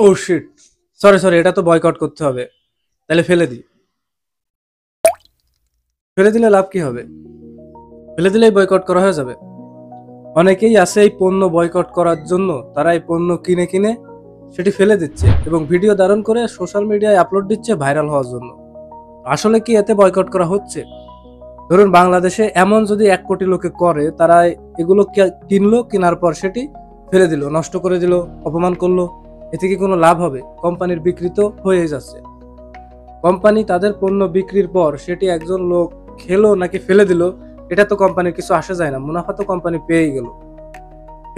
ও sheet, sorry sorry, এটা তো boycott করতে হবে। তাহলে ফেলে দিই। ফেলে দিলে লাভ কি হবে? ফেলে দিলেই বয়কট করা হয়ে যাবে। অনেকেই আছে এই পণ্য বয়কট করার জন্য, তারা এই পণ্য কিনে কিনে সেটি ফেলে দিচ্ছে এবং ভিডিও ধারণ করে সোশ্যাল মিডিয়ায় আপলোড দিচ্ছে ভাইরাল হওয়ার জন্য। আসলে কি এতে বয়কট করা হচ্ছে? ধরুন বাংলাদেশে এমন যদি 1 কোটি লোকে করে, তারা এগুলো কিনলো, কেনার পর সেটি ফেলে দিল, নষ্ট করে দিল, অপমান করলো, এতে কি কোনো লাভ হবে? কোম্পানির বিক্রি তো হয়ে যাচ্ছে। কোম্পানি তাদের পণ্য বিক্রির পর সেটি একজন লোক খেলো নাকি ফেলে দিল, এটা তো কোম্পানির কিছু আসে যায় না, মুনাফা তো কোম্পানি পেয়েই গেল।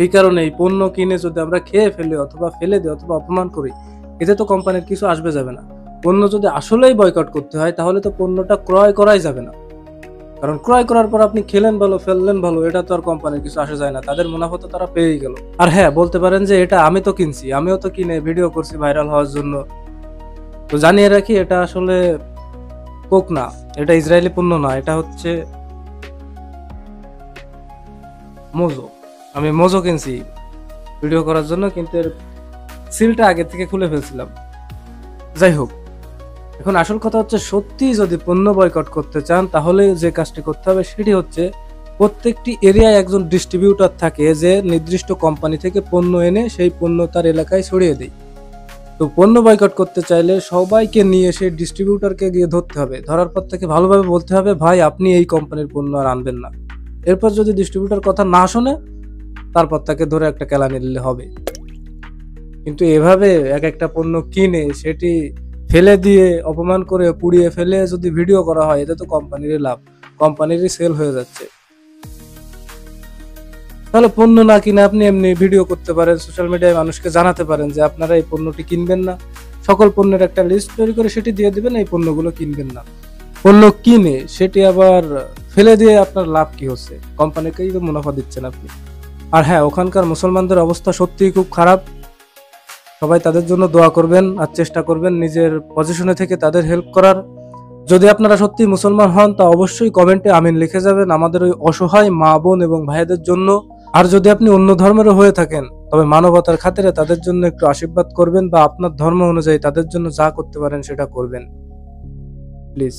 এই কারণে এই পণ্য কিনে যদি আমরা খেয়ে ফেলি অথবা ফেলে দিই অথবা অপমান করি, এতে তো কোম্পানির কিছু আসবে যাবে না। পণ্য যদি আসলেই বয়কট করতে হয়, তাহলে তো পণ্যটা ক্রয় করাই যাবে না। কারণ ক্রয় করার পর আপনি খেলেন ভালো, ফেললেন ভালো, এটা তো আর কোম্পানির কিছু আসে যায় না, তাদের মুনাফা তো তারা পেয়েই গেল। আর হ্যাঁ, বলতে পারেন যে এটা আমি তো কিনছি, আমিও তো কিনে ভিডিও করছি ভাইরাল হওয়ার জন্য। তো জানিয়ে রাখি, এটা আসলে কোক না, এটা ইসরায়েলি পণ্য না, এটা হচ্ছে মোজো। আমি মোজো কিনছি ভিডিও করার জন্য, কিন্তু এর সিলটা আগে থেকে খুলে ফেলছিলাম। যাই হোক, এখন আসল কথা হচ্ছে, সত্যি যদি পণ্য বয়কট করতে চান, তাহলে যে কাজটি করতে হবে সেটি হচ্ছে, প্রত্যেকটি এরিয়ায় একজন ডিস্ট্রিবিউটর থাকে, যে নির্দিষ্ট কোম্পানি থেকে পণ্য এনে সেই পণ্য তার এলাকায় ছড়িয়ে দেয়। তো পণ্য বয়কট করতে চাইলে সবাইকে নিয়ে সেই ডিস্ট্রিবিউটরকে গিয়ে ধরতে হবে, ধরার পর থেকে ভালোভাবে বলতে হবে, ভাই আপনি এই কোম্পানির পণ্য আর আনবেন না। এরপর যদি ডিস্ট্রিবিউটর কথা না শোনে, তারপর তাকে ধরে একটা কেলানি নিলে হবে। কিন্তু এভাবে এক একটা পণ্য কিনে সেটি ফেলে দিয়ে, অপমান করে, পুড়িয়ে ফেলে যদি ভিডিও করা হয়, এতে তো কোম্পানিরই লাভ, কোম্পানিরই সেল হয়ে যাচ্ছে। তাহলে পণ্য না কিনে আপনি এমনি ভিডিও করতে পারেন, সোশ্যাল মিডিয়ায় মানুষকে জানাতে পারেন যে আপনারা এই পণ্যটি কিনবেন না, সকল পণ্যের একটা লিস্ট তৈরি করে সেটি দিয়ে দিবেন, এই পণ্যগুলো কিনবেন না। পণ্য কিনে সেটি আবার ফেলে দিয়ে আপনার লাভ কি হচ্ছে? কোম্পানিকেই তো মুনাফা দিচ্ছেন আপনি। আর হ্যাঁ, ওখানকার মুসলমানদের অবস্থা সত্যিই খুব খারাপ। সবাই তাদের জন্য দোয়া করবেন আর চেষ্টা করবেন নিজের পজিশনে থেকে তাদের হেল্প করার। যদি আপনারা সত্যি মুসলমান হন, তা অবশ্যই কমেন্টে আমিন লিখে যাবেন আমাদের ওই অসহায় মা বোন এবং ভাইদের জন্য। আর যদি আপনি অন্য ধর্মেরও হয়ে থাকেন, তবে মানবতার খাতিরে তাদের জন্য একটু আশীর্বাদ করবেন, বা আপনার ধর্ম অনুযায়ী তাদের জন্য যা করতে পারেন সেটা করবেন, প্লিজ।